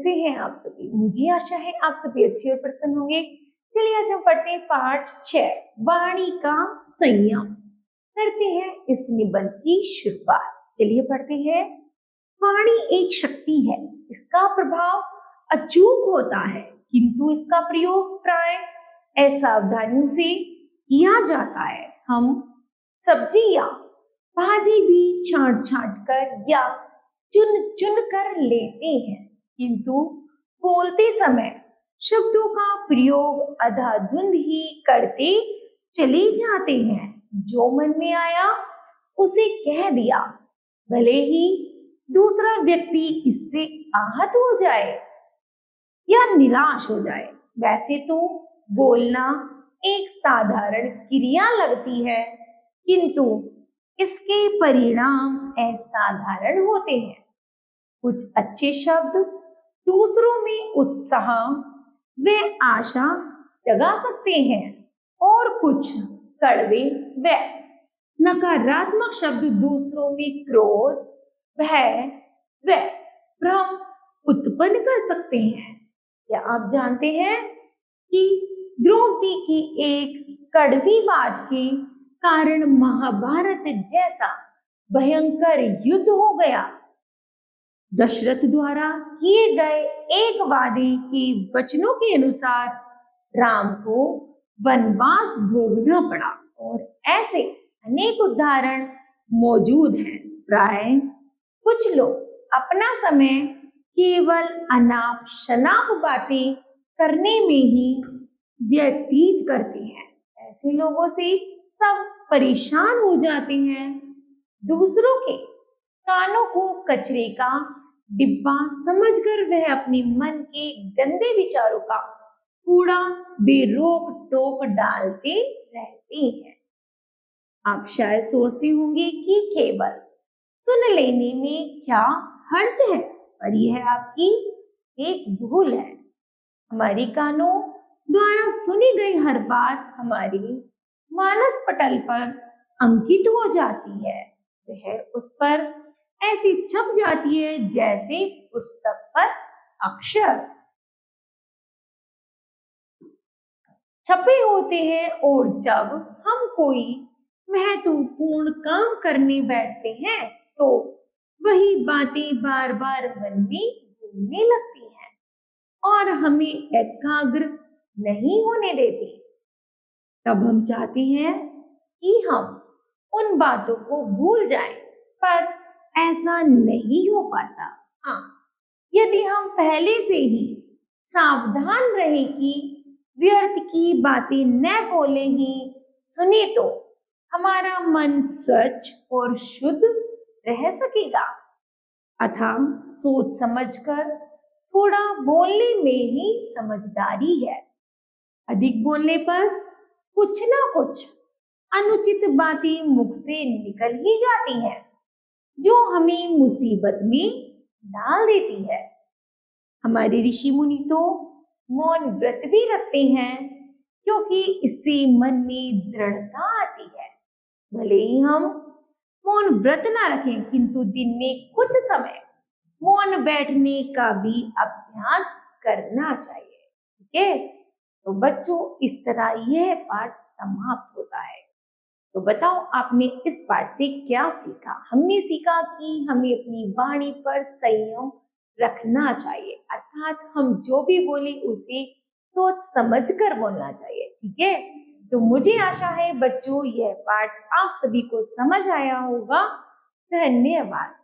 कैसे हैं आप सभी? मुझे आशा है आप सभी अच्छे और प्रसन्न होंगे। चलिए आज हम पढ़ते हैं पाठ 6 वाणी का संयम। करते हैं इस निबंध की शुरुआत। चलिए पढ़ते हैं। वाणी एक शक्ति है, इसका प्रभाव अचूक होता है, किंतु इसका प्रयोग प्राय असावधानी से किया जाता है। हम सब्जी या भाजी भी छांट छांट कर या चुन चुन कर लेते हैं, किंतु बोलते समय शब्दों का प्रयोग अंधाधुंध ही करते चले जाते हैं। जो मन में आया उसे कह दिया, भले ही दूसरा व्यक्ति इससे आहत हो जाए या निराश हो जाए। वैसे तो बोलना एक साधारण क्रिया लगती है, किंतु इसके परिणाम असाधारण होते हैं। कुछ अच्छे शब्द दूसरों में उत्साह व आशा जगा सकते हैं और कुछ कड़वे व नकारात्मक शब्द दूसरों में क्रोध, भय व भ्रम उत्पन्न कर सकते हैं। क्या आप जानते हैं कि द्रौपदी की एक कड़वी बात के कारण महाभारत जैसा भयंकर युद्ध हो गया। दशरथ द्वारा किए गए एक वादे के वचनों के अनुसार राम को वनवास भोगना पड़ा और ऐसे अनेक उदाहरण मौजूद हैं। प्राय कुछ लोग अपना समय केवल अनाप शनाप बातें करने में ही व्यतीत करते हैं। ऐसे लोगों से सब परेशान हो जाते हैं। दूसरों के कानों को कचरे का डिब्बा समझकर वह अपने मन के गंदे विचारों का कूड़ा बेरोक टोक डालते रहते हैं। आप शायद सोचते होंगे कि केवल सुन लेने में क्या हर्ज है, पर यह आपकी एक भूल है। हमारी कानों द्वारा सुनी गई हर बात हमारी मानस पटल पर अंकित हो जाती है। वह उस पर ऐसी छप जाती है जैसे पुस्तक पर अक्षर छपे होते हैं। और जब हम कोई महत्वपूर्ण काम करने बैठते हैं तो वही बातें बार बार मन में घूमने लगती हैं और हमें एकाग्र नहीं होने देती। तब हम चाहते हैं कि हम उन बातों को भूल जाएं, पर ऐसा नहीं हो पाता। हाँ, यदि हम पहले से ही सावधान रहे कि व्यर्थ की बातें न बोले ही सुने तो हमारा मन स्वच्छ और शुद्ध रह सकेगा। अतः सोच समझकर थोड़ा बोलने में ही समझदारी है। अधिक बोलने पर कुछ ना कुछ अनुचित बातें मुख से निकल ही जाती हैं, जो हमें मुसीबत में डाल देती है। हमारे ऋषि मुनि तो मौन व्रत भी रखते हैं, क्योंकि इससे मन में दृढ़ता आती है। भले ही हम मौन व्रत ना रखें, किंतु दिन में कुछ समय मौन बैठने का भी अभ्यास करना चाहिए। ठीक है, तो बच्चों इस तरह यह पाठ समाप्त होता है। तो बताओ आपने इस पाठ से क्या सीखा? हमने सीखा कि हमें अपनी वाणी पर संयम रखना चाहिए, अर्थात हम जो भी बोले उसे सोच समझ कर बोलना चाहिए। ठीक है, तो मुझे आशा है बच्चों यह पाठ आप सभी को समझ आया होगा। धन्यवाद।